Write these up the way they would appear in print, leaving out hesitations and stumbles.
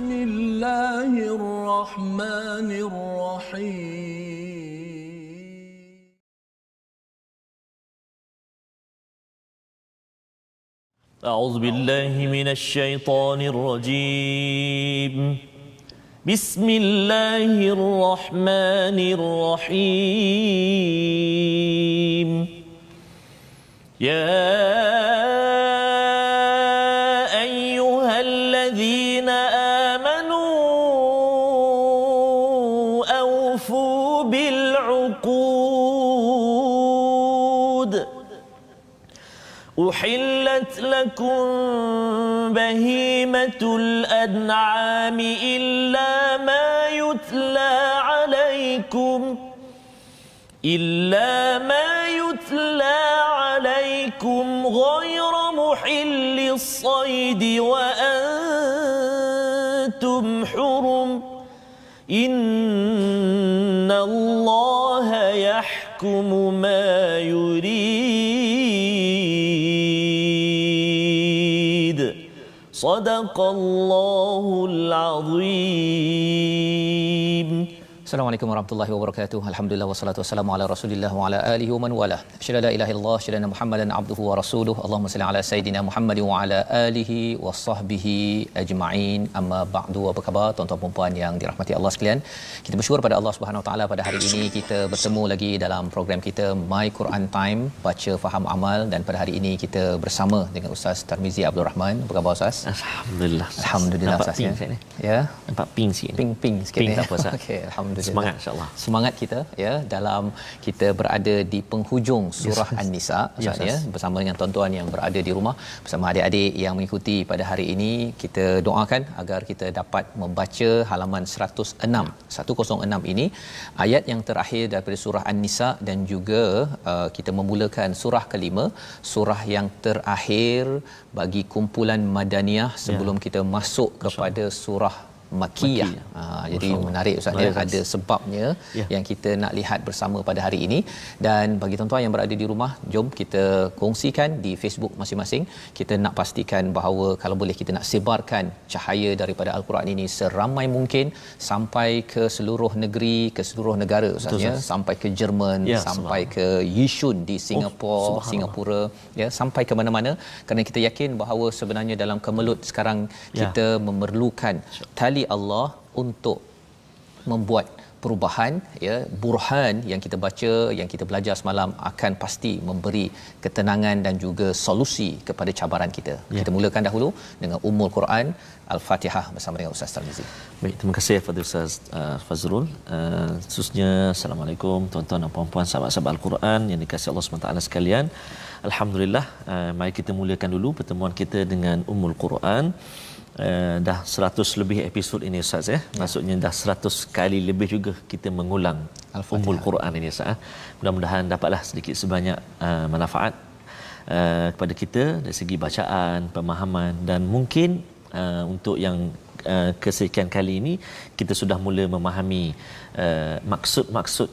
بسم الله الرحمن الرحيم أعوذ بالله من الشيطان الرجيم بسم الله الرحمن الرحيم يا أيها الذين آمنوا أوفوا بالعقود أحلت لكم بهيمة الأنعام إلا ما يتلى عليكم غير محل الصيد وأنتم حرم إن الله يحكم ما يريد صدق الله العظيم. Assalamualaikum warahmatullahi wabarakatuh. Alhamdulillah wassalatu wassalamu ala Rasulillah wa ala alihi wa man wala. Asyhadu la ilaha illallah, asyhadu anna Muhammadan abduhu wa rasuluhu. Allahumma salli ala sayidina Muhammad wa ala alihi wa sahbihi ajma'in. Amma ba'du. Apa khabar tuan-tuan dan puan yang dirahmati Allah sekalian? Kita bersyukur pada Allah Subhanahu wa taala pada hari ini kita bertemu lagi dalam program kita My Quran Time, baca faham amal, dan pada hari ini kita bersama dengan Ustaz Tarmizi Abdul Rahman. Apa khabar Ustaz? Alhamdulillah. Alhamdulillah Ustaz. Ya. Nampak ping sikit. Ping sikit. Ping ya. tak apa Ustaz. Okey, alhamdulillah. Semangat insya-Allah. Semangat kita ya dalam kita berada di penghujung surah An-Nisa Ustaz ya, bersama dengan tuan-tuan yang berada di rumah, bersama adik-adik yang mengikuti pada hari ini. Kita doakan agar kita dapat membaca halaman 106 ini, ayat yang terakhir daripada surah An-Nisa, dan juga kita memulakan surah kelima, surah yang terakhir bagi kumpulan Madaniyah sebelum kita masuk kepada surah Makiyah. Jadi menarik Ustaz ya, ada sebabnya yang kita nak lihat bersama pada hari ini. Dan bagi tuan-tuan yang berada di rumah, jom kita kongsikan di Facebook masing-masing. Kita nak pastikan bahawa kalau boleh kita nak sebarkan cahaya daripada Al-Quran ini seramai mungkin sampai ke seluruh negeri, ke seluruh negara Ustaz ya, sampai ke Jerman, sampai ke Yishun di Singapura ya, sampai ke mana-mana, kerana kita yakin bahawa sebenarnya dalam kemelut sekarang kita memerlukan tali Allah untuk membuat perubahan ya. Burhan yang kita baca, yang kita belajar semalam akan pasti memberi ketenangan dan juga solusi kepada cabaran kita. Kita mulakan dahulu dengan Ummul Quran Al-Fatihah bersama dengan Ustaz Tarmizi. Baik, terima kasih kepada Ustaz Fazrul. Khususnya assalamualaikum tuan-tuan dan puan-puan sahabat-sahabat Al-Quran yang dikasihi Allah SWT sekalian. Alhamdulillah, mari kita mulakan dulu pertemuan kita dengan Ummul Quran. Dah 100 lebih episod ini Ustaz ya. Maksudnya dah 100 kali lebih juga kita mengulang Ummul Quran ini Ustaz. Mudah-mudahan dapatlah sedikit sebanyak manfaat kepada kita dari segi bacaan, pemahaman, dan mungkin untuk yang kesekian kali ini kita sudah mula memahami maksud-maksud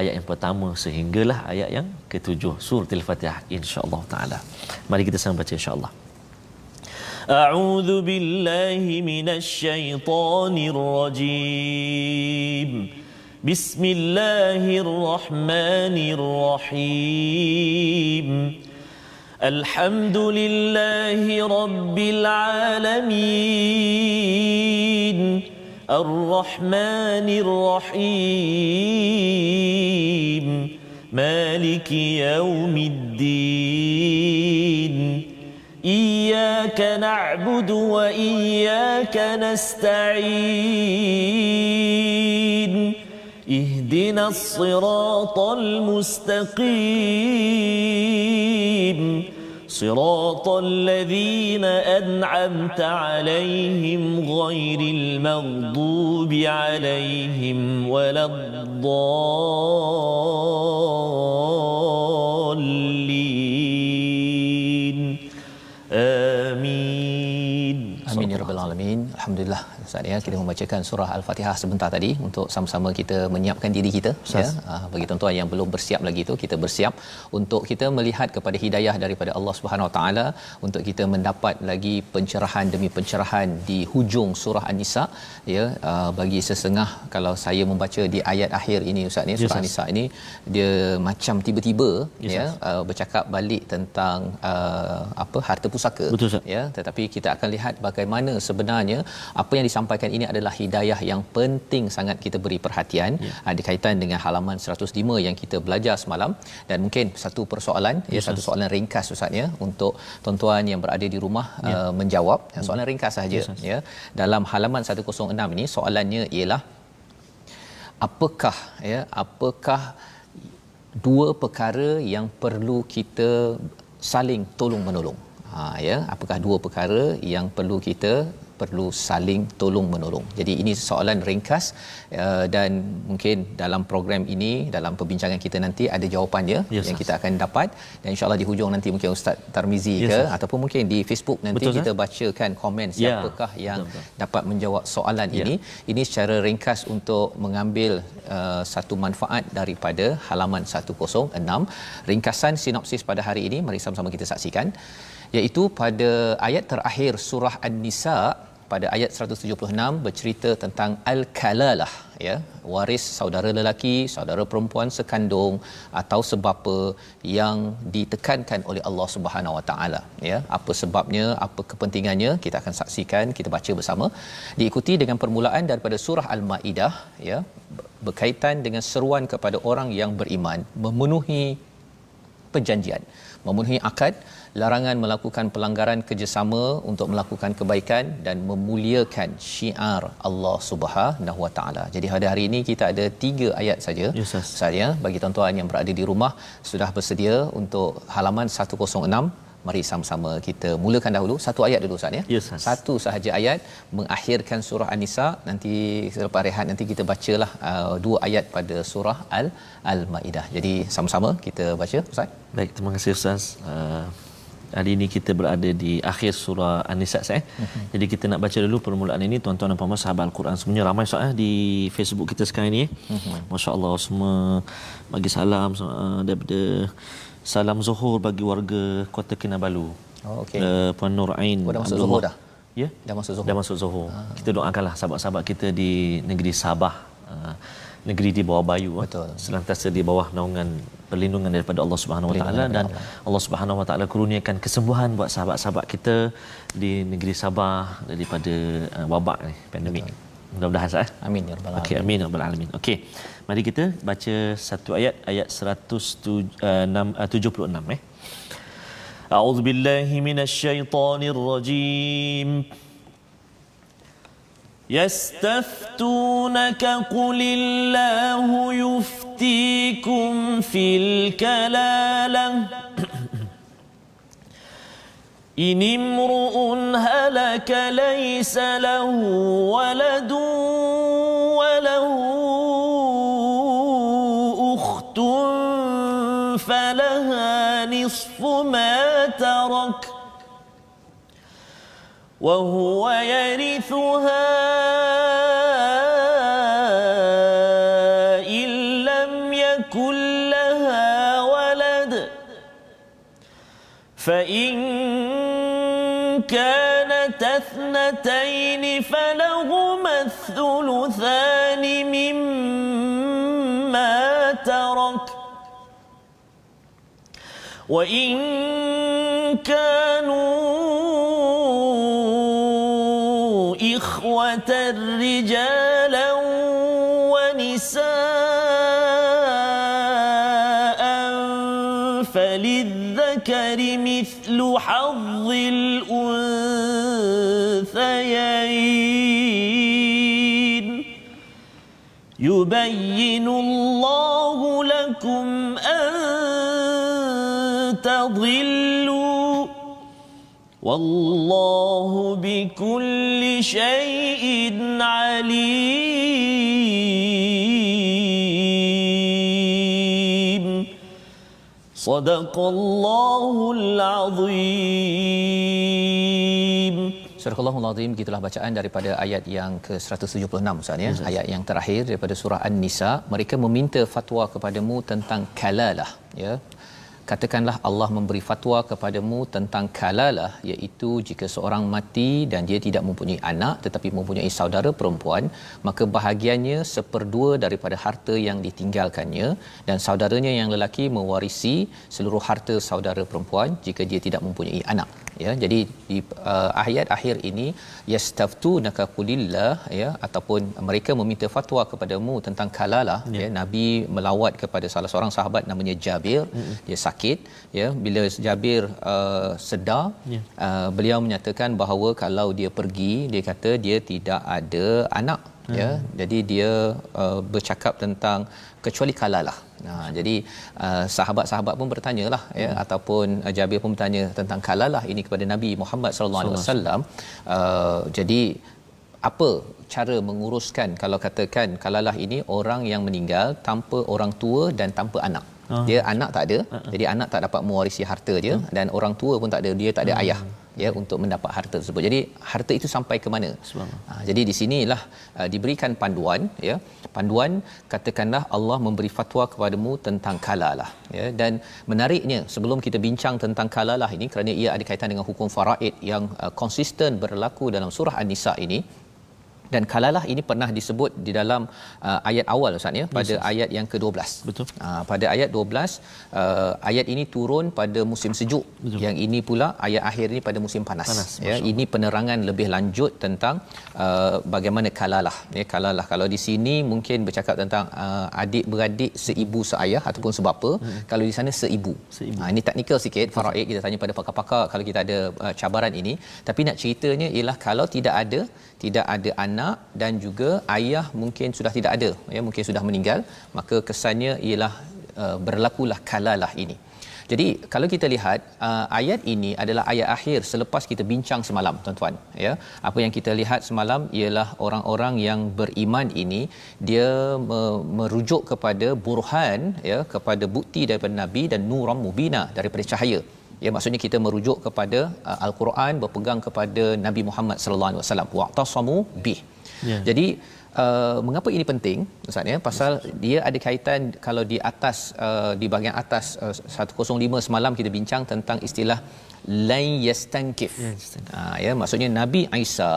ayat yang pertama sehinggalah ayat yang ke-7 surah Al-Fatihah insya-Allah taala. Mari kita sama baca insya-Allah. أعوذ بالله من الشيطان الرجيم بسم الله الرحمن الرحيم الحمد لله رب العالمين الرحمن الرحيم مالك يوم الدين إياك نعبد وإياك نستعين اهدنا الصراط المستقيم صراط الذين أنعمت عليهم غير المغضوب عليهم ولا الضالين آمين. Amin ya ya rabbal alamin. Alhamdulillah Ustaz ya, kita membacakan surah Al-Fatihah sebentar tadi untuk sama-sama kita menyiapkan diri kita ya. Bagi tuan-tuan yang belum bersiap lagi tu, kita bersiap untuk kita melihat kepada hidayah daripada Allah Subhanahu Wa Taala, untuk kita mendapat lagi pencerahan demi pencerahan di hujung surah An-Nisa ya. Bagi sesengah kalau saya membaca di ayat akhir ini Ustaz ni, surah An-Nisa ini dia macam tiba-tiba ya bercakap balik tentang harta pusaka. Betul, ya, tetapi kita akan lihat bagaimana sebenarnya apa yang disampaikan ini adalah hidayah yang penting sangat kita beri perhatian. Ada kaitan dengan halaman 105 yang kita belajar semalam, dan mungkin satu persoalan satu soalan ringkas Ustaz ya, untuk tuan-tuan yang berada di rumah menjawab. Soalan ringkas sahaja ya. Dalam halaman 106 ini soalannya ialah apakah dua perkara yang perlu kita saling tolong menolong. Apakah dua perkara yang perlu saling tolong menolong. Jadi ini soalan ringkas, dan mungkin dalam program ini, dalam perbincangan kita nanti ada jawapannya yang kita akan dapat, dan insya-Allah di hujung nanti mungkin Ustaz Tarmizi ataupun mungkin di Facebook nanti kita bacakan komen siapakah yang dapat menjawab soalan ini. Ini secara ringkas untuk mengambil satu manfaat daripada halaman 106. Ringkasan sinopsis pada hari ini mari sama-sama kita saksikan, iaitu pada ayat terakhir surah An-Nisa pada ayat 176 bercerita tentang al-kalalah ya, waris saudara lelaki, saudara perempuan sekandung atau sebapa yang ditekankan oleh Allah Subhanahu Wa Taala ya. Apa sebabnya, apa kepentingannya, kita akan saksikan, kita baca bersama. Diikuti dengan permulaan daripada surah Al-Maidah ya, berkaitan dengan seruan kepada orang yang beriman memenuhi perjanjian, memenuhi akad, larangan melakukan pelanggaran kerjasama untuk melakukan kebaikan, dan memuliakan syiar Allah Subhanahu Wa Taala. Jadi pada hari ini kita ada 3 ayat saja. Saya bagi tuan-tuan yang berada di rumah sudah bersedia untuk halaman 106. Mari sama-sama kita mulakan dahulu satu ayat dulu Ustaz ya. Satu sahaja ayat mengakhirkan surah An-Nisa. Nanti selepas rehat nanti kita bacalah 2 ayat pada surah Al-Maidah. Jadi sama-sama kita baca Ustaz. Baik, terima kasih Ustaz. Hari ini kita berada di akhir surah An-Nisa Jadi kita nak baca dulu permulaan ini, tuan-tuan dan puan-puan sahabat Al-Quran semuanya. Ramai soal di Facebook kita sekarang ni. Masya-Allah, semua bagi salam daripada salam Zuhur bagi warga Kota Kinabalu. Puan Nur Ain. Dah masuk Zuhur dah? Ya, dah masuk Zuhur. Kita doakanlah sahabat-sahabat kita di negeri Sabah, negeri di bawah Bayu, senantiasa di bawah naungan perlindungan daripada Allah Subhanahu Wa Taala, dan Allah Subhanahu Wa Taala kurniakan kesembuhan buat sahabat-sahabat kita di negeri Sabah daripada wabak ni, pandemik. Mudah-mudahan sah. Amin ya rabbal alamin. Okey, amin ya rabbal alamin. Okey. Mari kita baca satu ayat 176. A'udzu billahi minasy syaithanir rajim. يستفتونك قل الله يفتيكم في الكلالة إن امرؤ هلك ليس له ولد وله أخت فلها نصف ما ترك وهو يرثها إن لم يكن لها ولد فإن كانت اثنتين فلهما الثلثان مما ترك وإن كانوا إخوة رجالا ونساء فللذكر مثل حظ الأنثيين يبين الله لكم أن تضلوا والله بكل شيء عليم صدق الله العظيم. Surah Al-Azim, begitulah bacaan daripada ayat yang ke-176 Ustaz ya. Ayat yang terakhir daripada surah An-Nisa, mereka meminta fatwa kepadamu tentang kalalah ya. Katakanlah Allah memberi fatwa kepadamu tentang kalalah, iaitu jika seorang mati dan dia tidak mempunyai anak tetapi mempunyai saudara perempuan, maka bahagiannya 1/2 daripada harta yang ditinggalkannya, dan saudaranya yang lelaki mewarisi seluruh harta saudara perempuan jika dia tidak mempunyai anak ya. Jadi di ayat akhir ini yastaftunaka qulillah ya, ataupun mereka meminta fatwa kepadamu tentang kalalah ya. Nabi melawat kepada salah seorang sahabat namanya Jabir, dia sakit ya. Bila Jabir sedar, beliau menyatakan bahawa kalau dia pergi, dia kata dia tidak ada anak ya. Jadi dia bercakap tentang kecuali kalalah. Nah, jadi sahabat-sahabat pun bertanyalah ya, ataupun Jabir pun bertanya tentang kalalah ini kepada Nabi Muhammad sallallahu alaihi wasallam. Jadi apa cara menguruskan kalau katakan kalalah ini orang yang meninggal tanpa orang tua dan tanpa anak. Dia anak tak ada, jadi anak tak dapat mewarisi harta dia, dan orang tua pun tak ada, dia tak ada ayah ya untuk mendapat harta tersebut. Jadi harta itu sampai ke mana? Jadi di sinilah diberikan panduan ya. Panduan, katakanlah Allah memberi fatwa kepadamu tentang kalalah ya. Dan menariknya, sebelum kita bincang tentang kalalah ini, kerana ia ada kaitan dengan hukum faraid yang konsisten berlaku dalam surah An-Nisa ini, dan kalalah ini pernah disebut di dalam ayat awal Ustaz ya, pada ayat yang ke-12. Betul. Pada ayat 12, ayat ini turun pada musim sejuk. Betul. Yang ini pula ayat akhir ini pada musim panas ya. Ini penerangan lebih lanjut tentang bagaimana kalalah ya. Kalalah kalau di sini mungkin bercakap tentang adik-beradik seibu seayah ataupun sebapa. Kalau di sana seibu. Ini teknikal sikit, faraid, kita tanya pada pakar-pakar kalau kita ada cabaran ini. Tapi nak ceritanya ialah kalau tidak ada anak dan juga ayah mungkin sudah tidak ada ya, mungkin sudah meninggal, maka kesannya ialah berlakulah kalalah ini. Jadi kalau kita lihat ayat ini adalah ayat akhir selepas kita bincang semalam tuan-tuan ya. Apa yang kita lihat semalam ialah orang-orang yang beriman ini dia merujuk kepada burhan ya, kepada bukti daripada Nabi dan nuram mubina, daripada cahaya. Ya, maksudnya kita merujuk kepada Al-Quran, berpegang kepada Nabi Muhammad sallallahu alaihi wasallam, wa'tasamu bih. Jadi mengapa ini penting Ustaz ya? Pasal dia ada kaitan, kalau di atas di bahagian atas 105 semalam kita bincang tentang istilah lan yastankif. Ya, maksudnya Nabi Isa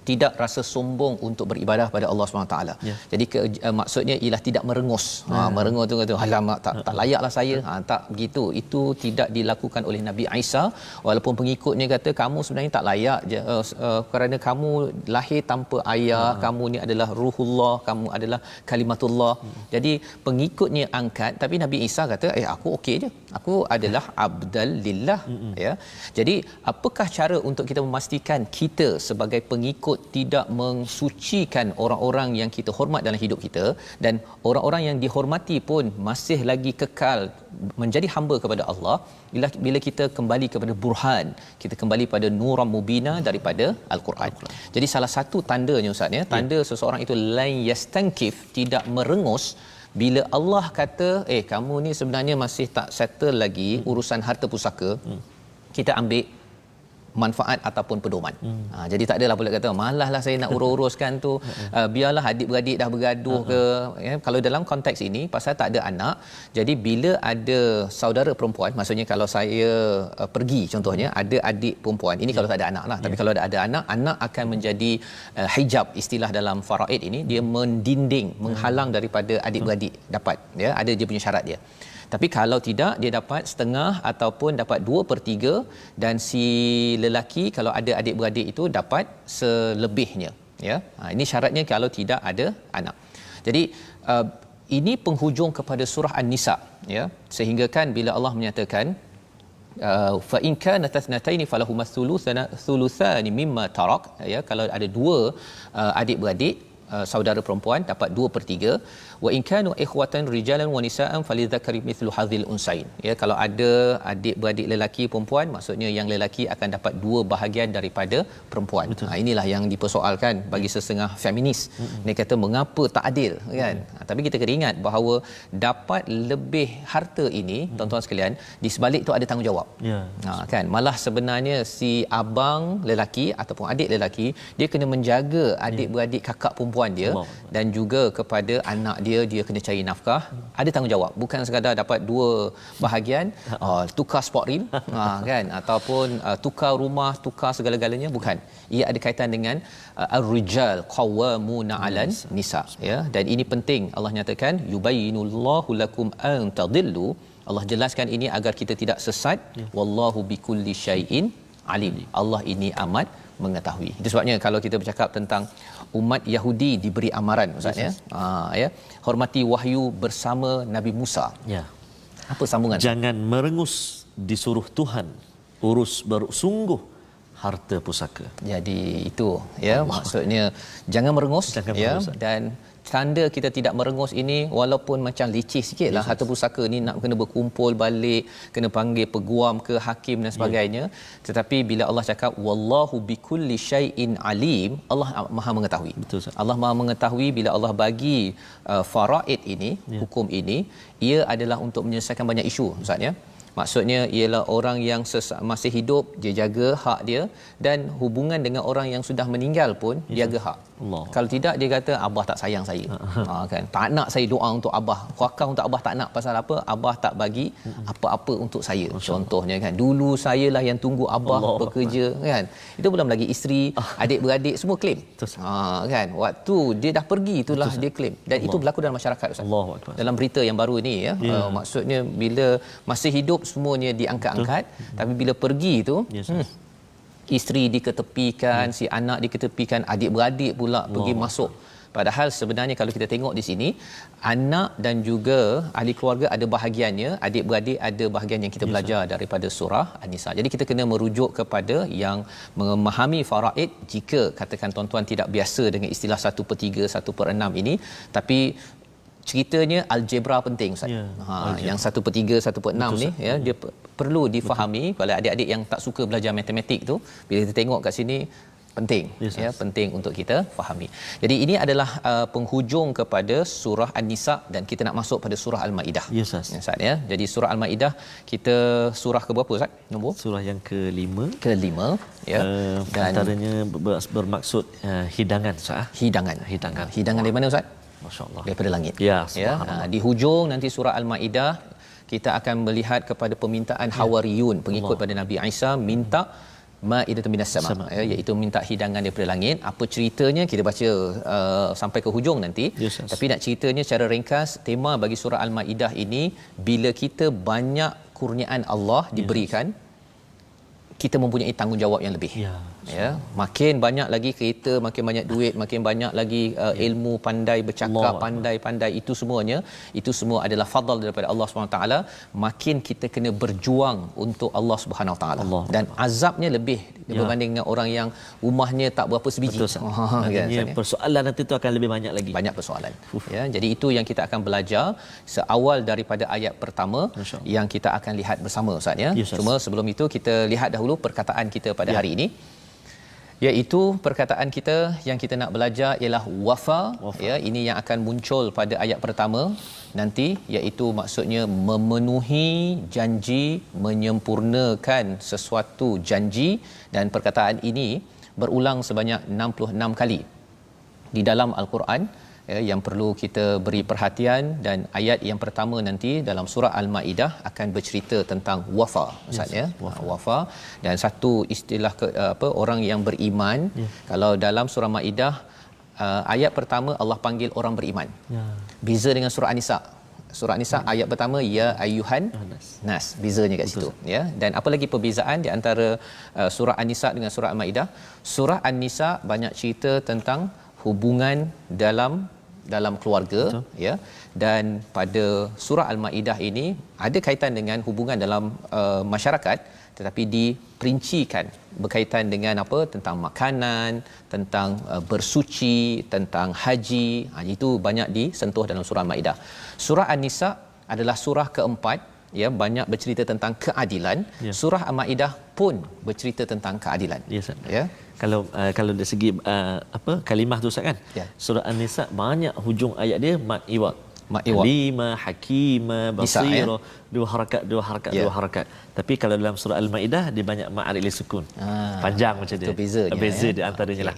tidak rasa sombong untuk beribadah pada Allah SWT. Jadi maksudnya ialah tidak merengus. Merengus tu kata alamak tak layaklah saya. Tak begitu. Itu tidak dilakukan oleh Nabi Isa, walaupun pengikutnya kata kamu sebenarnya tak layak kerana kamu lahir tanpa ayah, kamu ni adalah ruhullah, kamu adalah kalimatullah. Jadi pengikutnya angkat, tapi Nabi Isa kata aku okey je. Aku adalah abdal lillah ya. Jadi apakah cara untuk kita memastikan kita sebagai pengikut tidak mensucikan orang-orang yang kita hormat dalam hidup kita, dan orang-orang yang dihormati pun masih lagi kekal menjadi hamba kepada Allah bila kita kembali kepada burhan, kita kembali pada nuram mubina daripada Al-Quran. Jadi salah satu tandanya Ustaz ya, tanda seseorang itu lan yastankif, tidak merengus, bila Allah kata kamu ni sebenarnya masih tak settle lagi urusan harta pusaka, kita ambil manfaat ataupun pedoman. Jadi tak adalah boleh kata malaslah saya nak urus-uruskan tu, biarlah adik-beradik dah bergaduh ke ya. Kalau dalam konteks ini pasal tak ada anak, jadi bila ada saudara perempuan, maksudnya kalau saya pergi contohnya ada adik perempuan ini, kalau tak ada anak lah, tapi kalau ada anak akan menjadi hijab, istilah dalam faraid ini, dia mendinding, menghalang daripada adik-beradik dapat ya, ada dia punya syarat dia. Tapi kalau tidak, dia dapat setengah ataupun dapat 2/3, dan si lelaki kalau ada adik-beradik itu dapat selebihnya ya. Ini syaratnya kalau tidak ada anak. Jadi ini penghujung kepada surah An-Nisa ya, sehingga kan bila Allah menyatakan fa in kana tathnataini falahuma thuluthani mimma tarak ya, kalau ada dua adik-beradik saudara perempuan dapat 2/3. Wa in kanu ikhwatan rijalan wa nisaan falidzakari mithlu hadzil unsain. Ya, kalau ada adik-beradik lelaki perempuan, maksudnya yang lelaki akan dapat 2 bahagian daripada perempuan. Inilah yang dipersoalkan bagi setengah feminis. Dia kata mengapa tak adil, kan? Tapi kita kena ingat bahawa dapat lebih harta ini, tuan-tuan sekalian, di sebalik tu ada tanggungjawab. Kan? Malah sebenarnya si abang lelaki ataupun adik lelaki, dia kena menjaga adik-beradik kakak perempuan dia dan juga kepada anak dia kena cari nafkah. Ada tanggungjawab, bukan sekadar dapat 2 bahagian, tukar sport reel, kan, ataupun tukar rumah, tukar segala-galanya, bukan. Ia ada kaitan dengan ar-rijal qawwamuna 'alan nisa, ya. Dan ini penting, Allah nyatakan yubayyinullahu lakum an tadillu. Allah jelaskan ini agar kita tidak sesat. Wallahu bikulli syai'in alim. Allah ini amat mengetahui. Itu sebabnya kalau kita bercakap tentang umat Yahudi diberi amaran, Ustaz, ya, hormati wahyu bersama Nabi Musa. Ya. Apa sambungan? Jangan merengus disuruh Tuhan, urus bersungguh harta pusaka. Jadi itu, ya, maksudnya jangan merengus, ya, dan tanda kita tidak merengus ini walaupun macam licih sikitlah, harta pusaka ni nak kena berkumpul balik, kena panggil peguam ke hakim dan sebagainya, tetapi bila Allah cakap wallahu bikulli syai'in alim, Allah Maha mengetahui. Betul, Ustaz. Allah Maha mengetahui. Bila Allah bagi faraid ini, hukum ini, ia adalah untuk menyelesaikan banyak isu, Ustaz, ya. Maksudnya ialah orang yang masih hidup dia jaga hak dia, dan hubungan dengan orang yang sudah meninggal pun jaga hak. Allah. Kalau tidak dia kata abah tak sayang saya. Kan, tak nak saya doa untuk abah, wakaf untuk abah tak nak. Pasal apa? Abah tak bagi apa-apa untuk saya. Contohnya kan, dulu saya lah yang tunggu abah bekerja, kan. Itu belum lagi isteri, adik-beradik semua claim. Kan, waktu dia dah pergi itulah dia claim. Dan itu berlaku dalam masyarakat, Ustaz. Dalam berita yang baru ini, ya. Maksudnya bila masih hidup semuanya diangkat-angkat, tapi bila pergi tu isteri diketepikan, si anak diketepikan, adik-beradik pula pergi masuk. Padahal sebenarnya kalau kita tengok di sini, anak dan juga ahli keluarga ada bahagiannya, adik-beradik ada bahagian yang kita belajar daripada surah An-Nisa. Jadi kita kena merujuk kepada yang memahami faraid. Jika katakan tuan-tuan tidak biasa dengan istilah 1/3, 1/6 ini, tapi ceritanya algebra penting, Ustaz. Yang 1/3, 1/6 ni, ya, dia perlu difahami. Kalau adik-adik yang tak suka belajar matematik tu, bila kita tengok kat sini penting, ya, penting untuk kita fahami. Jadi ini adalah penghujung kepada surah An-Nisa, dan kita nak masuk pada surah Al-Maidah. Ustaz. Ya. Jadi surah Al-Maidah kita surah ke berapa, Ustaz? Nombor? Surah yang ke-5. Ke-5, ya. Dan antaranya bermaksud hidangan, Ustaz. Hidangan dari mana, Ustaz? Masya-Allah. Daripada langit. Ya. Di hujung nanti surah Al-Maidah kita akan melihat kepada permintaan Hawariyun, pengikut pada Nabi Isa, minta Ma'idatan minas sama, ya, iaitu minta hidangan daripada langit. Apa ceritanya kita baca sampai ke hujung nanti. Tapi nak ceritanya secara ringkas, tema bagi surah Al-Maidah ini, bila kita banyak kurniaan Allah diberikan, kita mempunyai tanggungjawab yang lebih. Ya, makin banyak lagi kereta, makin banyak duit, makin banyak lagi ilmu, pandai bercakap, pandai itu semua adalah fadl daripada Allah Subhanahu taala. Makin kita kena berjuang untuk Allah Subhanahu taala, dan azabnya lebih berbanding dengan orang yang rumahnya tak berapa sebiji. Persoalan nanti tu akan lebih banyak persoalan. Ya, jadi itu yang kita akan belajar seawal daripada ayat pertama yang kita akan lihat bersama, Ustaz, ya. Cuma sebelum itu kita lihat dahulu perkataan kita pada hari ini, iaitu perkataan kita yang kita nak belajar ialah wafa. Ya, ini yang akan muncul pada ayat pertama nanti, iaitu maksudnya memenuhi janji, menyempurnakan sesuatu janji. Dan perkataan ini berulang sebanyak 66 kali di dalam Al-Quran, ya, yang perlu kita beri perhatian. Dan ayat yang pertama nanti dalam surah Al-Maidah akan bercerita tentang wafa, Ustaz, ya. Wafa, dan satu istilah orang yang beriman. Kalau dalam surah Maidah ayat pertama Allah panggil orang beriman. Beza dengan surah An-Nisa. Surah An-Nisa ayat pertama ya ayyuhan nas, bezanya kat situ, ya. Dan apa lagi perbezaan di antara surah An-Nisa dengan surah Al-Maidah? Surah An-Nisa banyak cerita tentang hubungan dalam dalam keluarga. Betul. Ya, dan pada surah Al-Maidah ini ada kaitan dengan hubungan dalam masyarakat, tetapi diperincikan berkaitan dengan apa, tentang makanan, tentang bersuci, tentang haji. Itu banyak disentuh dalam surah Al-Maidah. Surah An-Nisa adalah surah keempat, ya, banyak bercerita tentang keadilan. Ya. Surah Al-Maidah pun bercerita tentang keadilan. Ya, ya. Kalau dari segi kalimah tu Ustaz kan. Ya. Surah An-Nisa banyak hujung ayat dia mad iwad. Alima, Hakima, Basira, dua harakat. Tapi kalau dalam surah Al-Maidah dia banyak ma'arif li sukun. Panjang macam dia. Itu beza di antaranya lah.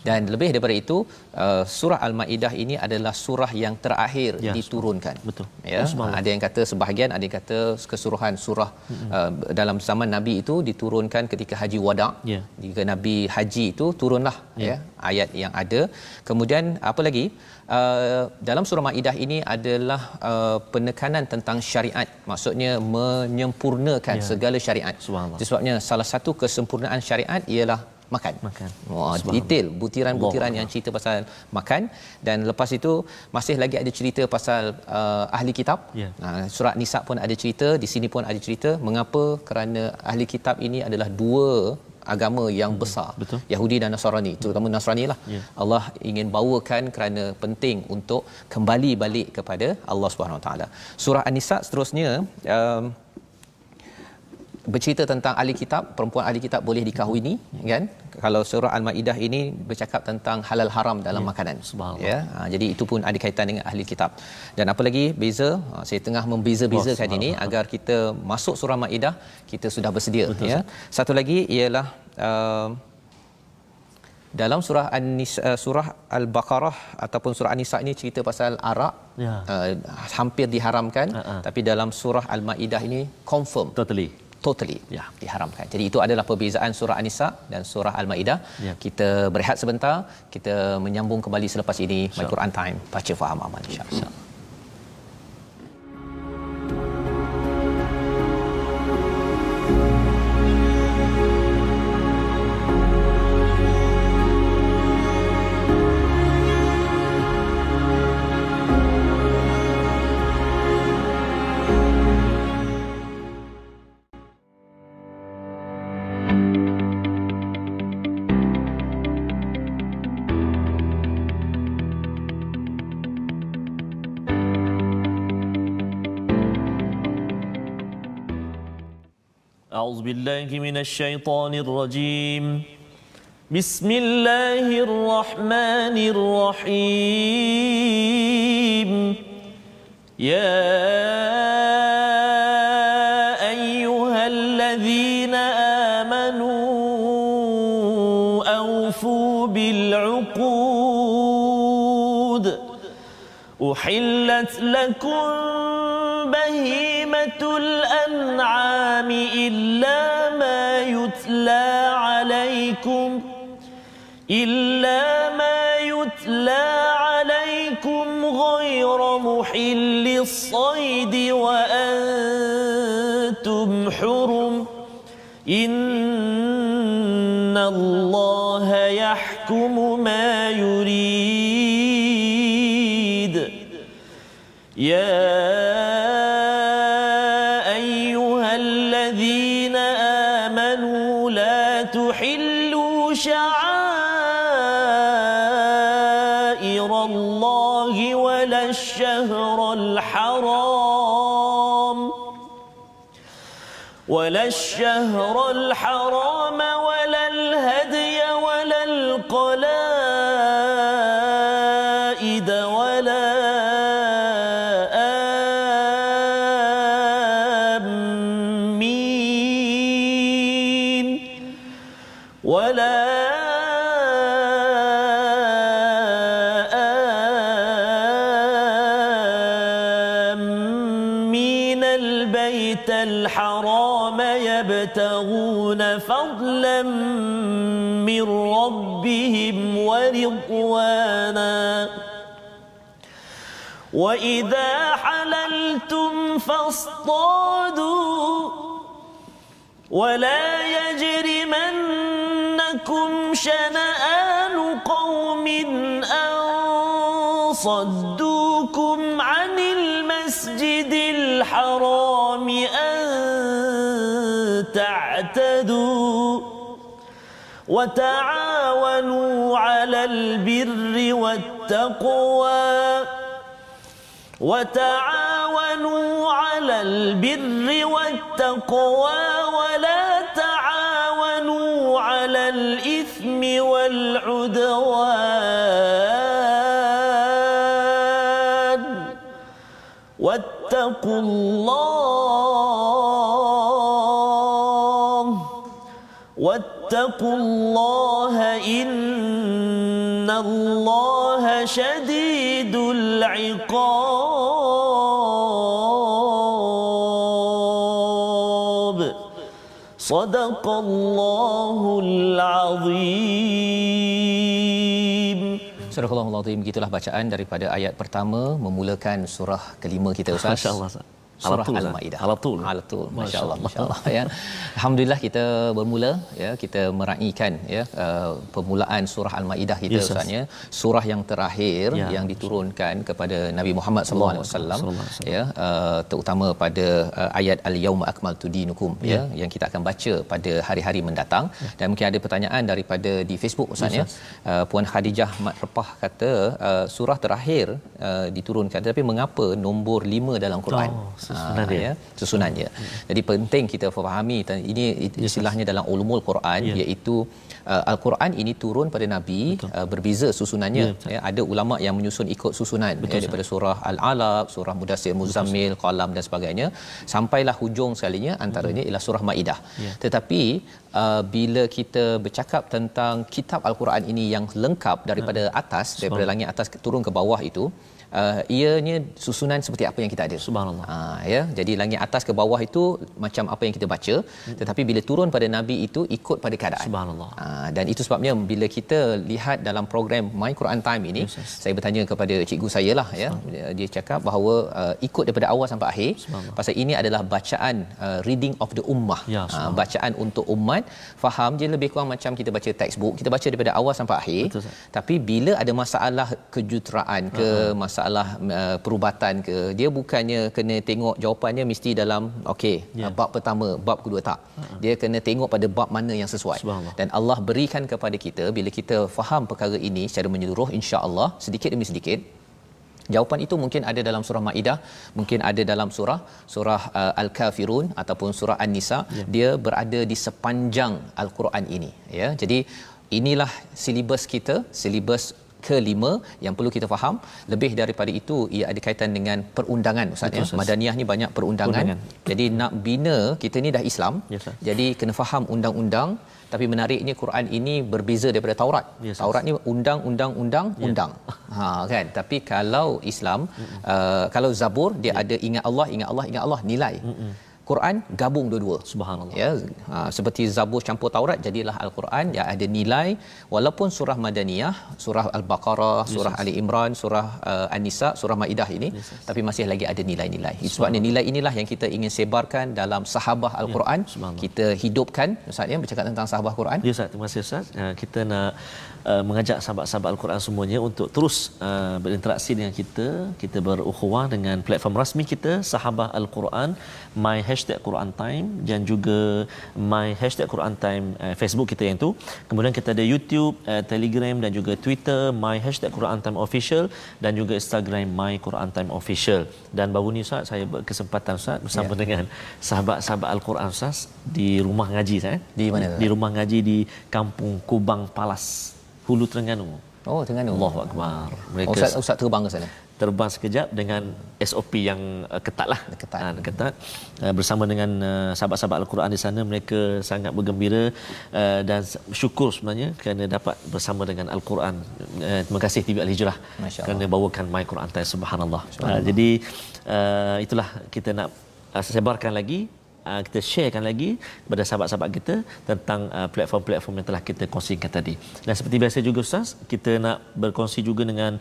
Dan lebih daripada itu, surah Al-Maidah ini adalah surah yang terakhir diturunkan. Betul. Ya, ada yang kata sebahagian, ada yang kata keseluruhan surah dalam zaman Nabi itu diturunkan ketika haji wada'. Ya. Jika Nabi haji itu turunlah ayat yang ada. Kemudian apa lagi? Dalam surah Maidah ini adalah penekanan tentang syariat, maksudnya menyempurnakan segala syariat. Sebabnya salah satu kesempurnaan syariat ialah makan. Detail butiran-butiran yang cerita pasal makan. Dan lepas itu masih lagi ada cerita pasal ahli kitab. Surah Nisa pun ada cerita, di sini pun ada cerita. Mengapa? Kerana ahli kitab ini adalah dua agama yang besar. Betul. Yahudi dan Nasrani, terutama Nasrani lah. Allah ingin bawakan kerana penting untuk kembali balik kepada Allah Subhanahu Wa Taala. Surah An-Nisa seterusnya bercerita tentang ahli kitab, perempuan ahli kitab boleh dikahwini, kan? Kalau surah Al-Maidah ini bercakap tentang halal haram dalam makanan. Ya, jadi itu pun ada kaitan dengan ahli kitab. Dan apa lagi beza? Saya tengah membeza-bezakan ini agar kita masuk surah Maidah kita sudah bersedia. Betul, ya. Satu lagi ialah dalam surah Al-Baqarah ataupun surah An-Nisa ini cerita pasal arak. Hampir diharamkan, tapi dalam surah Al-Maidah ini confirm totally diharamkan. Jadi itu adalah perbezaan surah An-Nisa dan surah Al-Maidah. Kita berehat sebentar, kita menyambung kembali selepas ini. My Quran Time, baca faham amal, insya-Allah. أعوذ بالله من الشيطان الرجيم بسم الله الرحمن الرحيم يا أيها الذين آمنوا أوفوا بالعقود أحلت لكم بهيمة الأنعام إلا ما يتلى عليكم غير محل الصيد وأنتم حرم إن الله يحكم ما يريد يا تحلوا شعائر الله ولا الشهر الحرام ولا الهدي ولا القلائد ولا آمين البيت الحرام يبتغون فضلا من ربهم ورضوانا وإذا حللتم فاصطادوا ولا يجرمنكم شنآن قوم أن صدوكم عن المسجد الحرام أن تعتدوا وتعاونوا على البر والتقوى ولا تعاونوا على الإثم والعدوان واتقوا الله إن الله شديد العقاب صدق الله العظيم. Surah Al-Azim, begitulah bacaan daripada ayat pertama memulakan surah kelima kita Ustaz. Masya-Allah Ustaz. Surah Al-Maidah. Alatul. Masya-Allah, masya-Allah ya. Alhamdulillah kita bermula ya, kita meraihkan ya permulaan surah Al-Maidah kita Ustaz ya. Surah yang terakhir yang diturunkan kepada Nabi Muhammad sallallahu alaihi wasallam ya, terutama pada ayat al-yauma akmaltu dinukum ya, yang kita akan baca pada hari-hari mendatang. Dan mungkin ada pertanyaan daripada di Facebook Ustaz ya. Puan Khadijah Mat Repah kata surah terakhir diturunkan, tetapi mengapa nombor 5 dalam Quran? Susunannya. Jadi penting kita fahami, ini istilahnya dalam ulumul Quran, iaitu Al-Quran ini turun pada Nabi, berbeza susunannya ya. Ada ulama yang menyusun ikut susunan ya, daripada surah Al-Alaq, surah Mudassir, Muzammil, Qalam dan sebagainya, sampailah hujung sekalinya antaranya ialah surah Maidah. Tetapi bila kita bercakap tentang kitab Al-Quran ini yang lengkap daripada atas, daripada langit atas turun ke bawah itu, ianya susunan seperti apa yang kita ada. Subhanallah. Ya, jadi langit atas ke bawah itu macam apa yang kita baca, tetapi bila turun pada Nabi itu ikut pada keadaan. Subhanallah. Dan itu sebabnya bila kita lihat dalam program My Quran Time ini, saya bertanya kepada cikgu saya lah ya, dia cakap bahawa ikut daripada awal sampai akhir, pasal ini adalah bacaan reading of the ummah, bacaan untuk umat. Faham je lebih kurang macam kita baca textbook, kita baca daripada awal sampai akhir. Tapi bila ada masalah kejuruteraan ke masalah perubatan ke, dia bukannya kena tengok jawapannya mesti dalam bab pertama, bab kedua, tak. Dia kena tengok pada bab mana yang sesuai. Dan Allah berikan kepada kita, bila kita faham perkara ini secara menyeluruh, insya-Allah sedikit demi sedikit jawapan itu mungkin ada dalam surah Maidah, mungkin ada dalam surah Al-Kafirun ataupun surah An-Nisa. Dia berada di sepanjang Al-Quran ini ya. Jadi inilah silibus kita, silibus kelima yang perlu kita faham. Lebih daripada itu, ia ada kaitan dengan perundangan Ustaz ya. Madaniyah ni banyak perundangan. Jadi nak bina kita ni dah Islam. Jadi kena faham undang-undang. Tapi menariknya Quran ini berbeza daripada Taurat. Taurat ni undang. Kan. Tapi kalau Islam, kalau Zabur dia ada ingat Allah, nilai. Quran gabung dua-dua. Subhanallah. Ya, seperti Zabur campur Taurat, jadilah Al-Quran yang ada nilai. Walaupun surah Madaniyah, surah Al-Baqarah, surah Ali Imran, surah An-Nisa, surah Maidah ini, tapi masih lagi ada nilai-nilai. Sebabnya nilai inilah yang kita ingin sebarkan dalam sahabah Al-Quran. Kita hidupkan Ustaz ya, bercakap tentang sahabah Quran. Ya Ustaz, terima kasih Ustaz. Kita nak mengajak sahabat-sahabat Al-Quran semuanya untuk terus berinteraksi dengan kita. Kita berukhuwah dengan platform rasmi kita, Sahabah Al-Quran, My #Quran Time, dan juga My #Quran Time Facebook kita yang tu. Kemudian kita ada YouTube, Telegram dan juga Twitter, My #Quran Time Official, dan juga Instagram My Quran Time Official. Dan baru ni Ustaz, saya berkesempatan Ustaz bersama dengan sahabat-sahabat Al-Quran Ustaz di rumah ngaji saya. Di mana? Di rumah ngaji di Kampung Kubang Palas, Hulu Terengganu. Oh, Terengganu. Allahu Akbar. Mereka Ustaz terbang ke sana. Terbang sekejap dengan SOP yang ketatlah. Ketat. Bersama dengan sahabat-sahabat Al-Quran di sana, mereka sangat bergembira dan syukur sebenarnya kerana dapat bersama dengan Al-Quran. Terima kasih TV Al-Hijrah kerana bawakan My Quran Time. Subhanallah. Jadi itulah kita nak sebarkan lagi kita sharekan lagi kepada sahabat-sahabat kita tentang platform-platform yang telah kita kongsikan tadi. Dan seperti biasa juga Ustaz, kita nak berkongsi juga dengan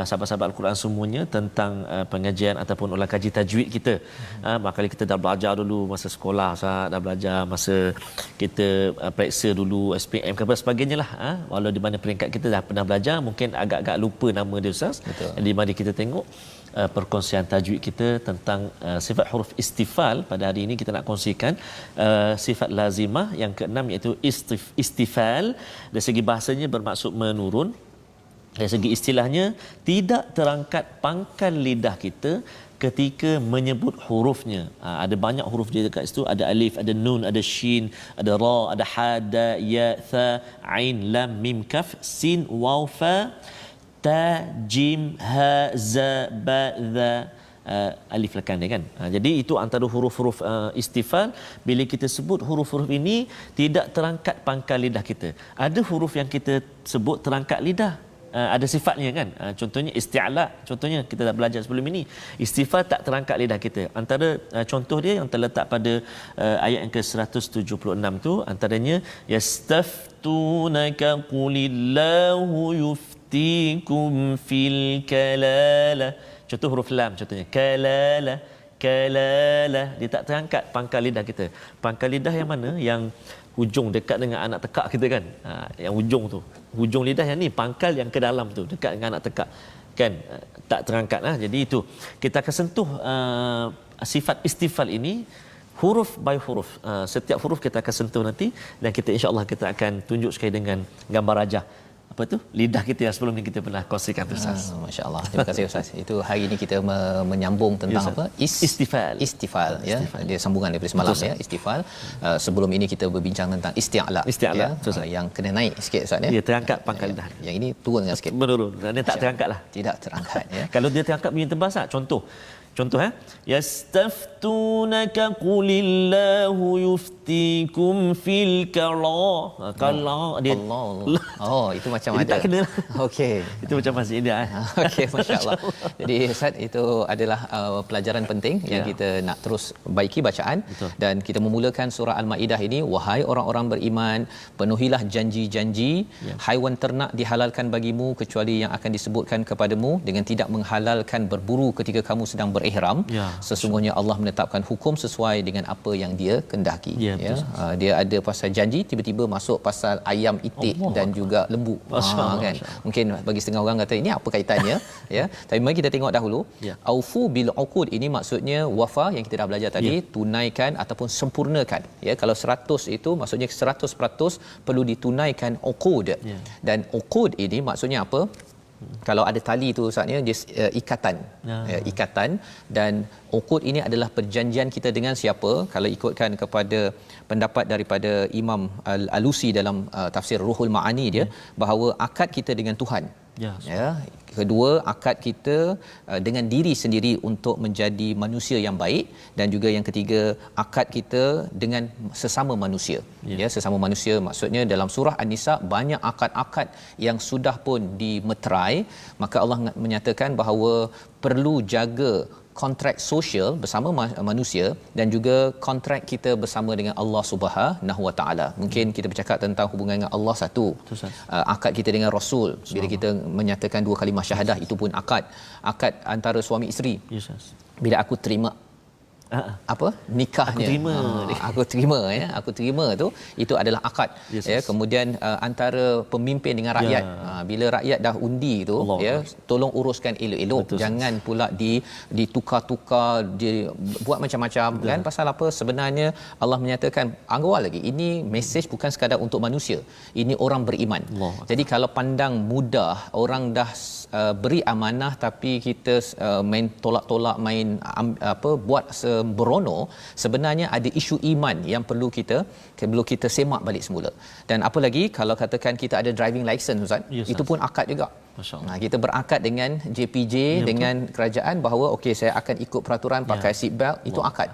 sahabat-sahabat Al-Quran semuanya tentang pengajian ataupun ulang kaji tajwid kita. Barangkali kita dah belajar dulu masa sekolah Ustaz, dah belajar masa kita periksa dulu SPM ke apa sebagainya lah. Walau di mana peringkat kita dah pernah belajar, mungkin agak-agak lupa nama dia Ustaz. Betul. Di mana kita tengok perkongsian tajwid kita tentang sifat huruf istifal. Pada hari ini kita nak kongsikan sifat lazimah yang keenam, iaitu istifal. Dari segi bahasanya bermaksud menurun. Dari segi istilahnya, tidak terangkat pangkal lidah kita ketika menyebut hurufnya. Ada banyak huruf dia dekat situ, ada alif, ada nun, ada shin, ada ra, ada ha, da, ya, tha, ain, lam, mim, kaf, sin, waw, fa, ta, jim, ha, za, ba, za, alif lekan dia kan. Jadi itu antara huruf-huruf istifal. Bila kita sebut huruf-huruf ini tidak terangkat pangkal lidah kita. Ada huruf yang kita sebut terangkat lidah. Ada sifatnya kan. Contohnya isti'la, contohnya kita dah belajar sebelum ini. Istifal tak terangkat lidah kita. Antara contoh dia yang terletak pada ayat yang ke-176 tu, antaranya yastaftunaka qulillahu yuftikum fil kalala. Contoh huruf lam, contohnya kalala, kalala. Dia tak terangkat pangkal lidah kita. Pangkal lidah yang mana? Yang hujung dekat dengan anak tekak kita kan. Yang hujung tu, hujung lidah yang ni, pangkal yang ke dalam tu dekat dengan anak tekak kan, tak terangkat lah. Jadi itu kita akan sentuh sifat istifal ini huruf by huruf. Setiap huruf kita akan sentuh nanti, dan kita insya-Allah kita akan tunjuk sekali dengan gambar rajah apa tu lidah kita yang sebelum ni kita pernah kongsikan tu Ustaz. Masya-Allah. Terima kasih Ustaz. Itu hari ini kita menyambung tentang apa? Istifal ya. Dia sambungan daripada semalam ya, istifal. Sebelum ini kita berbincang tentang isti'la ya, yang kena naik sikit Ustaz ya. Dia terangkat pangkal lidah. Yang ini turun sikit. Menurun. Dia tak terangkat lah. Tidak terangkat ya. Kalau dia terangkat bunyi tebas tak? Contoh yastaftunaka qulillahu yuftikum fil kala. Dia Allah. Oh, itu macam ada. Tak kena. Okey. Itu macam masih India. Okey, masya-Allah. Jadi Ustaz, itu adalah pelajaran penting yang kita nak terus baiki bacaan. Betul. Dan kita memulakan surah Al-Maidah ini, wahai orang-orang beriman, penuhilah janji-janji. Haiwan ternak dihalalkan bagimu kecuali yang akan disebutkan kepadamu, dengan tidak menghalalkan berburu ketika kamu sedang berihram. Sesungguhnya Allah menetapkan hukum sesuai dengan apa yang Dia kehendaki. Dia ada pasal janji, tiba-tiba masuk pasal ayam itik dan juga lembu. Kan. Mungkin bagi setengah orang kata ini apa kaitannya ya. Tapi mari kita tengok dahulu. Aufu bil uqud ini maksudnya wafa yang kita dah belajar tadi, tunaikan ataupun sempurnakan ya. Kalau 100 itu maksudnya 100% perlu ditunaikan uqud. Dan uqud ini maksudnya apa? Kalau ada tali tu Ustaznya, dia ikatan. Ikatan. Dan uqud ini adalah perjanjian kita dengan siapa? Kalau ikutkan kepada pendapat daripada Imam Al-Alusi dalam tafsir Ruhul Ma'ani dia, bahawa akad kita dengan Tuhan. Ya. Kedua, akad kita dengan diri sendiri untuk menjadi manusia yang baik, dan juga yang ketiga, akad kita dengan sesama manusia. Ya, sesama manusia maksudnya dalam surah An-Nisa banyak akad-akad yang sudah pun dimeterai, maka Allah menyatakan bahawa perlu jaga kontrak sosial bersama manusia dan juga kontrak kita bersama dengan Allah Subhanahu Wa Taala. Mungkin kita bercakap tentang hubungan dengan Allah satu. Akad kita dengan Rasul, bila kita menyatakan 2 kalimah syahadah, itu pun akad. Akad antara suami isteri. Bila aku terima apa nikahnya, aku terima ya, aku terima tu, itu adalah akad. Ya, kemudian antara pemimpin dengan rakyat, bila rakyat dah undi tu ya, tolong uruskan elok-elok. Jangan pula ditukar-tukar, buat macam-macam kan. Pasal apa? Sebenarnya Allah menyatakan awal lagi, ini mesej bukan sekadar untuk manusia, ini orang beriman. Jadi kalau pandang mudah, orang dah beri amanah tapi kita main tolak-tolak, main buat sembrono, sebenarnya ada isu iman yang perlu kita semak balik semula. Dan apa lagi kalau katakan kita ada driving license Ustaz, itu pun akad juga. Kita berakad dengan JPJ, dengan kerajaan bahawa okey, saya akan ikut peraturan pakai seat belt, itu akad.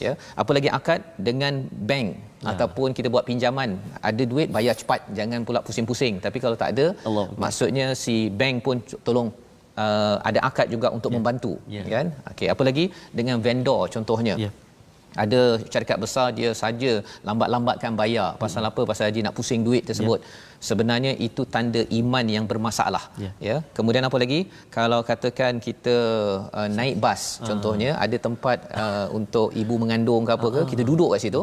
Ya, apa lagi akad dengan bank ataupun kita buat pinjaman, ada duit bayar cepat, jangan pula pusing-pusing. Tapi kalau tak ada, maksudnya si bank pun tolong ada akad juga untuk membantu kan. Okey, apa lagi dengan vendor contohnya. Ada syarikat besar dia saja lambat-lambatkan bayar. Pasal apa? Pasal dia nak pusing duit tersebut. Sebenarnya itu tanda iman yang bermasalah. Ya. Kemudian apa lagi? Kalau katakan kita naik bas contohnya, ada tempat untuk ibu mengandung ke apa ke, kita duduk kat situ.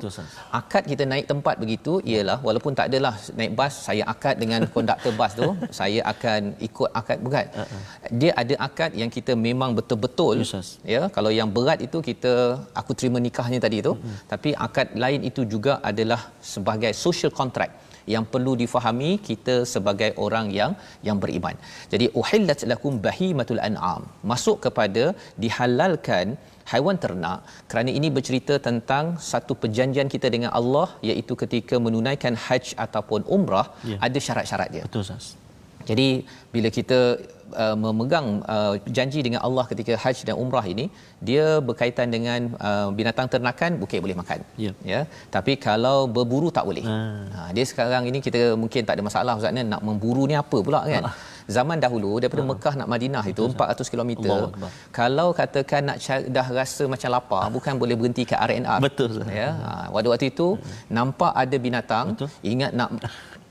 Akad kita naik tempat begitu ialah walaupun tak adalah naik bas saya akad dengan konduktor bas tu, saya akan ikut akad, bukan. Dia ada akad yang kita memang betul-betul ya. Kalau yang berat itu aku terima nikahnya tadi tu, tapi akad lain itu juga adalah sebagai social contract yang perlu difahami kita sebagai orang yang beriman. Jadi uhillat lakum bahimatul an'am, masuk kepada dihalalkan haiwan ternak, kerana ini bercerita tentang satu perjanjian kita dengan Allah, iaitu ketika menunaikan haji ataupun umrah, ada syarat-syarat dia. Betul Ustaz. Jadi bila kita memegang janji dengan Allah ketika haji dan umrah ini, dia berkaitan dengan binatang ternakan boleh makan. Ya. Tapi kalau berburu tak boleh. Dia sekarang ini kita mungkin tak ada masalah Ustaz, nak memburu ni apa pula kan. Zaman dahulu daripada Mekah nak Madinah itu 400 km. Kalau katakan nak dah rasa macam lapar, bukan boleh berhenti kat R&R. Betul. Ya. Waktu itu nampak ada binatang, ingat nak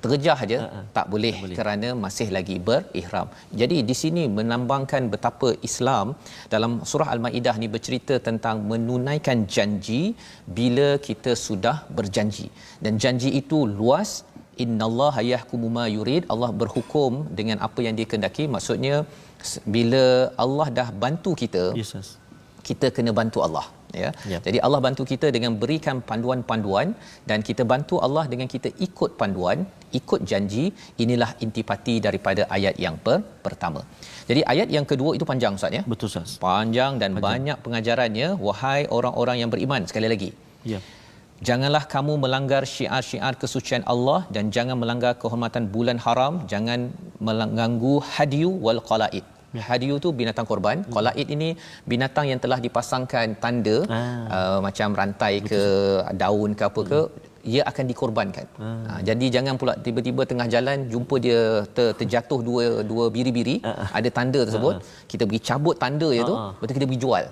terjah aja, tak boleh kerana masih lagi berihram. Jadi di sini melambangkan betapa Islam dalam surah Al-Maidah ni bercerita tentang menunaikan janji bila kita sudah berjanji. Dan janji itu luas. Innallaha yahkumu ma yurid. Allah berhukum dengan apa yang dia kehendaki. Maksudnya bila Allah dah bantu kita, kita kena bantu Allah. Ya. Jadi Allah bantu kita dengan berikan panduan-panduan, dan kita bantu Allah dengan kita ikut panduan, ikut janji. Inilah intipati daripada ayat yang pertama. Jadi ayat yang kedua itu panjang Ustaz ya. Betul Ustaz. Panjang dan banyak pengajarannya. Wahai orang-orang yang beriman, sekali lagi. Janganlah kamu melanggar syiar-syiar kesucian Allah, dan jangan melanggar kehormatan bulan haram, jangan mengganggu hadiyu wal qalaid. Hadiyu tu binatang korban, qalaid ini binatang yang telah dipasangkan tanda macam rantai ke daun ke apa ke, ia akan dikorbankan. Jadi jangan pula tiba-tiba tengah jalan jumpa dia terjatuh dua biri-biri, ada tanda tersebut, kita pergi cabut tanda itu, betul kita pergi jual.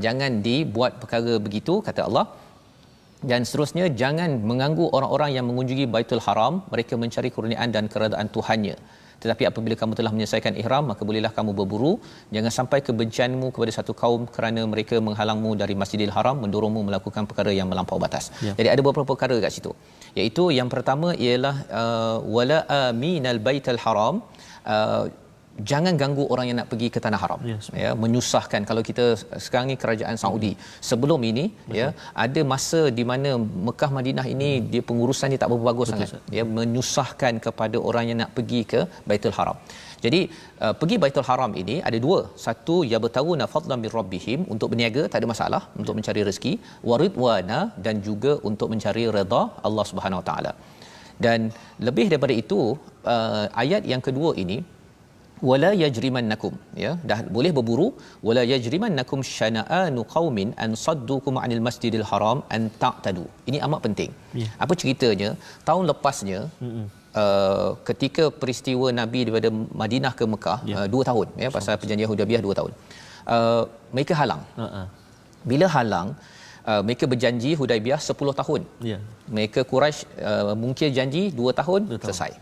Jangan dibuat perkara begitu, kata Allah. Dan seterusnya, jangan mengganggu orang-orang yang mengunjungi Baitul Haram, mereka mencari kurniaan dan keredaan Tuhannya. Tetapi apabila kamu telah menyelesaikan ihram, maka bolehlah kamu berburu. Jangan sampai kebencianmu kepada satu kaum kerana mereka menghalangmu dari Masjidil Haram, mendorongmu melakukan perkara yang melampau batas. Jadi ada beberapa perkara kat situ. Iaitu yang pertama ialah wala aminal baital haram, jangan ganggu orang yang nak pergi ke tanah haram. Ya, menyusahkan. Kalau kita sekarang ni kerajaan Saudi, sebelum ini ya, ada masa di mana Mekah Madinah ini dia pengurusan dia tak berapa bagus sangat. Ya, menyusahkan kepada orang yang nak pergi ke Baitul Haram. Jadi pergi Baitul Haram ini ada dua. Satu, yabtaguna fadlan min rabbihim, untuk berniaga, tak ada masalah, untuk mencari rezeki, waridwana, dan juga untuk mencari redha Allah Subhanahu Wa Taala. Dan lebih daripada itu, ayat yang kedua ini, wala yajrimannakum, ya, dah boleh berburu, wala yajrimannakum syana'anu qaumin an saddukum 'anil masjidil haram an ta'tadu. Ini amat penting. Apa ceritanya? Tahun lepasnya ketika peristiwa Nabi daripada Madinah ke Mekah, 2 tahun ya, pasal perjanjian Hudaibiyah 2 tahun. Mereka halang. Bila halang, mereka berjanji Hudaibiyah 10 tahun. Mereka Quraisy mungkin janji 2 tahun selesai.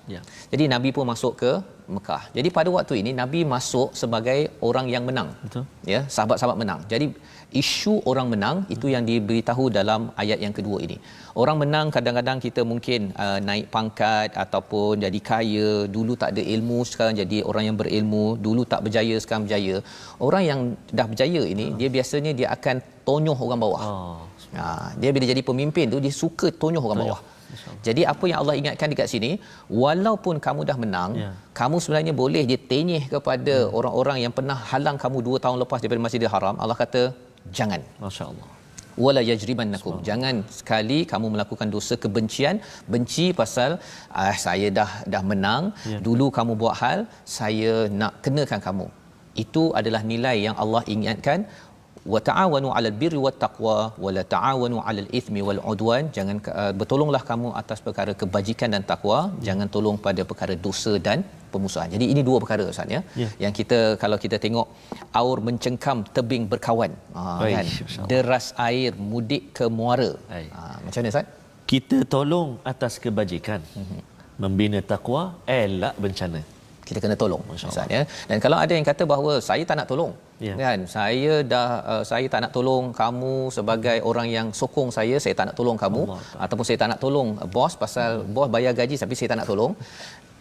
Jadi Nabi pun masuk ke Mekah. Jadi pada waktu ini Nabi masuk sebagai orang yang menang. Ya, sahabat-sahabat menang. Jadi isu orang menang itu yang diberitahu dalam ayat yang kedua ini. Orang menang kadang-kadang kita mungkin naik pangkat ataupun jadi kaya. Dulu tak ada ilmu, sekarang jadi orang yang berilmu. Dulu tak berjaya, sekarang berjaya. Orang yang dah berjaya ini, dia biasanya dia akan tonyoh orang bawah. Dia bila jadi pemimpin tu, dia suka tonyoh orang bawah. Jadi apa yang Allah ingatkan dekat sini, walaupun kamu dah menang, kamu sebenarnya boleh dia tenyeh kepada orang-orang yang pernah halang kamu 2 tahun lepas daripada Masjidil Haram. Allah kata jangan. Masya-Allah. Wala yajrimannakum, jangan sekali kamu melakukan dosa kebencian, benci pasal saya dah menang, dulu kamu buat hal, saya nak kenakan kamu. Itu adalah nilai yang Allah ingatkan. wa ta'awanu 'alal birri wat taqwa wa la ta'awanu 'alal itsmi wal 'udwan. Jangan bertolonglah kamu atas perkara kebajikan dan takwa, jangan tolong pada perkara dosa dan pemusuhan. Jadi ini dua perkara Ustaz ya. Yang kita kalau kita tengok aur mencengkam tebing berkawan. Kan. Deras air mudik ke muara. Macam mana Ustaz? Kita tolong atas kebajikan. Membina takwa, elak bencana. Kita kena tolong Ustaz ya. Dan kalau ada yang kata bahawa saya tak nak tolong, kan, saya tak nak tolong kamu sebagai orang yang sokong saya tak nak tolong kamu, ataupun saya tak nak tolong bos pasal bos bayar gaji tapi saya tak nak tolong.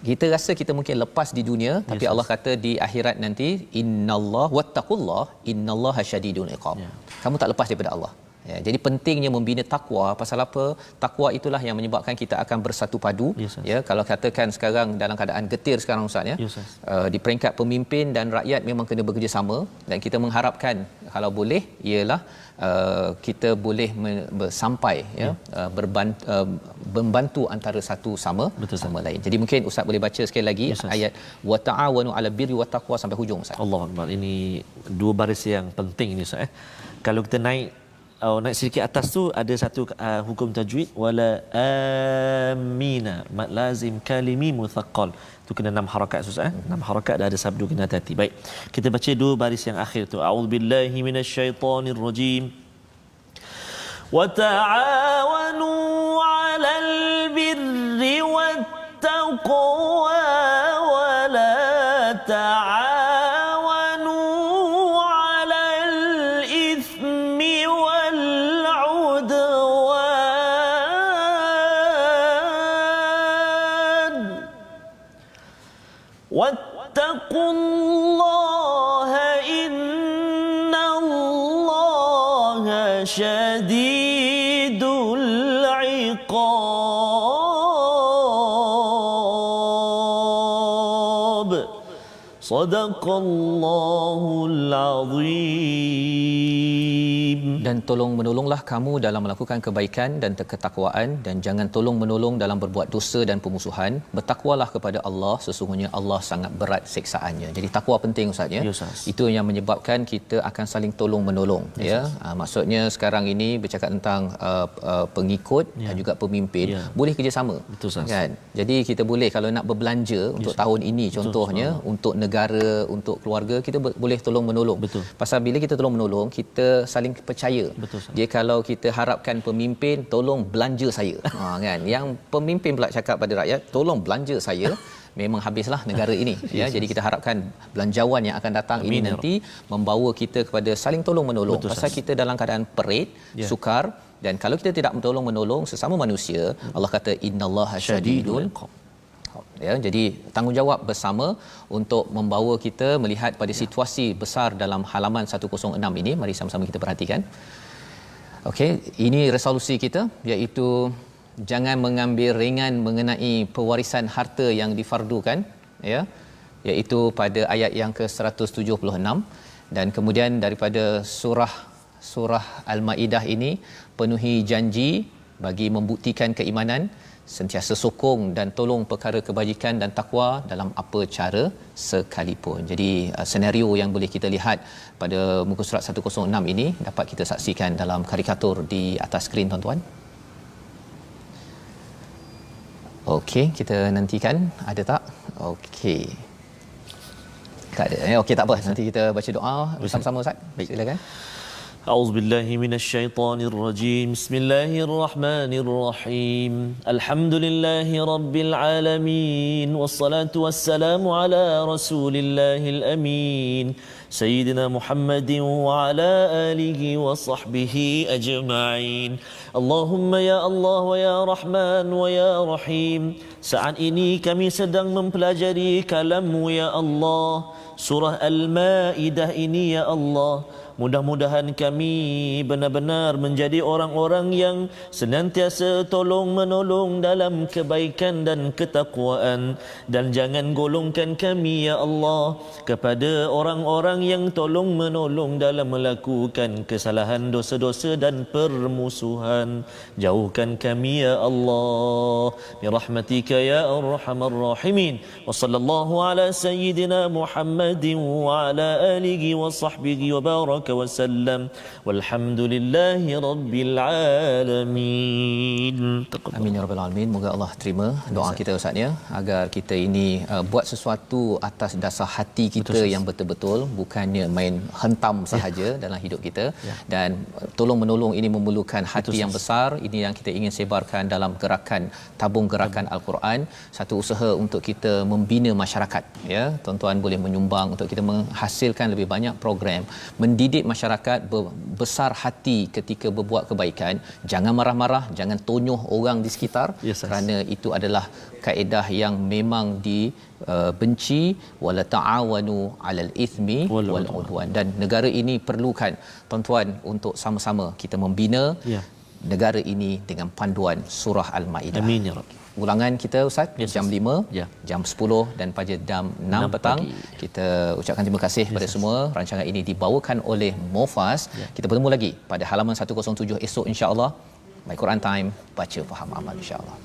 Kita rasa kita mungkin lepas di dunia, tapi Allah kata di akhirat nanti innallaha wattaqullah innallaha syadidul iqab. Kamu tak lepas daripada Allah. Ya, jadi pentingnya membina takwa. Pasal apa? Takwa itulah yang menyebabkan kita akan bersatu padu. Ya, kalau katakan sekarang dalam keadaan getir sekarang Ustaz ya. Di peringkat pemimpin dan rakyat memang kena bekerjasama, dan kita mengharapkan kalau boleh ialah kita boleh sampai membantu antara satu sama lain. Jadi mungkin Ustaz boleh baca sekali lagi ayat wa ta'awanu 'alal birri wat taqwa sampai hujung Ustaz. Allahu akbar. Ini dua baris yang penting ini Ustaz. Kalau kita naik sedikit atas tu ada satu hukum tajwid, wala amina mad lazim kalimi muthaqqal, tu kena 6 harakat Ustaz. 6 harakat dah ada sabdu, kena hati-hati. Baik, kita baca dua baris yang akhir tu. A'udzubillahi minasyaitonir rajim. Wa ta'awanu 'alal birri wat taqwa wa la واتقوا الله إن الله شديد العقاب صدق الله العظيم. Dan tolong menolonglah kamu dalam melakukan kebaikan dan ketakwaan, dan jangan tolong menolong dalam berbuat dosa dan pemusuhan. Bertakwalah kepada Allah, sesungguhnya Allah sangat berat siksaannya. Jadi takwa penting Ustaz ya. Itu yang menyebabkan kita akan saling tolong menolong ya. Maksudnya sekarang ini bercakap tentang pengikut dan juga pemimpin boleh kerjasama. Kan? Jadi kita boleh kalau nak berbelanja untuk tahun ini contohnya untuk negara, untuk keluarga, kita boleh tolong menolong. Pasal bila kita tolong menolong, kita saling percaya. Dia kalau kita harapkan pemimpin tolong belanja saya, kan, yang pemimpin pula cakap pada rakyat tolong belanja saya, memang habislah negara ini ya. Jadi kita harapkan belanjawan yang akan datang ini nanti membawa kita kepada saling tolong menolong. Pasal kita dalam keadaan perit, sukar, dan kalau kita tidak tolong menolong sesama manusia, Allah kata innallaha syadidul ya. Jadi tanggungjawab bersama untuk membawa kita melihat pada situasi besar dalam halaman 106 ini. Mari sama-sama kita perhatikan. Okey, ini resolusi kita, iaitu jangan mengambil ringan mengenai pewarisan harta yang difardukan ya, iaitu pada ayat yang ke-176. Dan kemudian daripada surah Al-Maidah ini, penuhi janji bagi membuktikan keimanan, sentiasa sokong dan tolong perkara kebajikan dan takwa dalam apa cara sekalipun. Jadi senario yang boleh kita lihat pada muka surat 106 ini dapat kita saksikan dalam karikatur di atas skrin tuan-tuan. Okey, kita nantikan ada tak? Okey. Tak ada. Okey, tak apa. Nanti kita baca doa bersama-sama Ustaz. Silakan. أعوذ بالله من الشيطان الرجيم بسم الله الرحمن الرحيم الحمد لله رب العالمين والصلاة والسلام على رسول الله الأمين سيدنا محمد وعلى آله وصحبه أجمعين اللهم يا الله ويا رحمن ويا رحيم saat ini kami sedang mempelajari kalam-Mu ya Allah, surah Al-Maidah ini ya Allah. Mudah-mudahan kami benar-benar menjadi orang-orang yang senantiasa tolong menolong dalam kebaikan dan ketakwaan, dan jangan golongkan kami ya Allah kepada orang-orang yang tolong menolong dalam melakukan kesalahan, dosa-dosa dan permusuhan. Jauhkan kami ya Allah bi rahmatika ya arhamar rahimin. Wa sallallahu ala sayyidina Muhammadin wa ala alihi wa sahbihi wa barak وبارك وسلم والحمد لله رب العالمين. Amin ya rabbal alamin. Moga Allah terima doa kita Ustaz ya, agar kita ini buat sesuatu atas dasar hati kita yang betul-betul, bukannya main hentam sahaja dalam hidup kita. Dan tolong menolong ini memerlukan hati yang besar. Ini yang kita ingin sebarkan dalam gerakan tabung gerakan Al-Quran, satu usaha untuk kita membina masyarakat ya. Tuan-tuan boleh menyumbang untuk kita menghasilkan lebih banyak program mendidik masyarakat besar hati ketika berbuat kebaikan. Jangan marah-marah, jangan tonyoh orang di sekitar, kerana itu adalah kaedah yang memang dibenci. Wala ta'awanu 'alal ithmi wal 'udwan. Dan negara ini perlukan tuan-tuan untuk sama-sama kita membina negara ini dengan panduan surah Al-Maidah. Amin ya Rabb. Ulangan kita Ustaz jam 5, jam 10 dan pada jam 6 petang. Kita ucapkan terima kasih kepada semua. Rancangan ini dibawakan oleh Mofas. Kita bertemu lagi pada halaman 107 esok insya-Allah. My Quran Time, baca faham amal insya-Allah.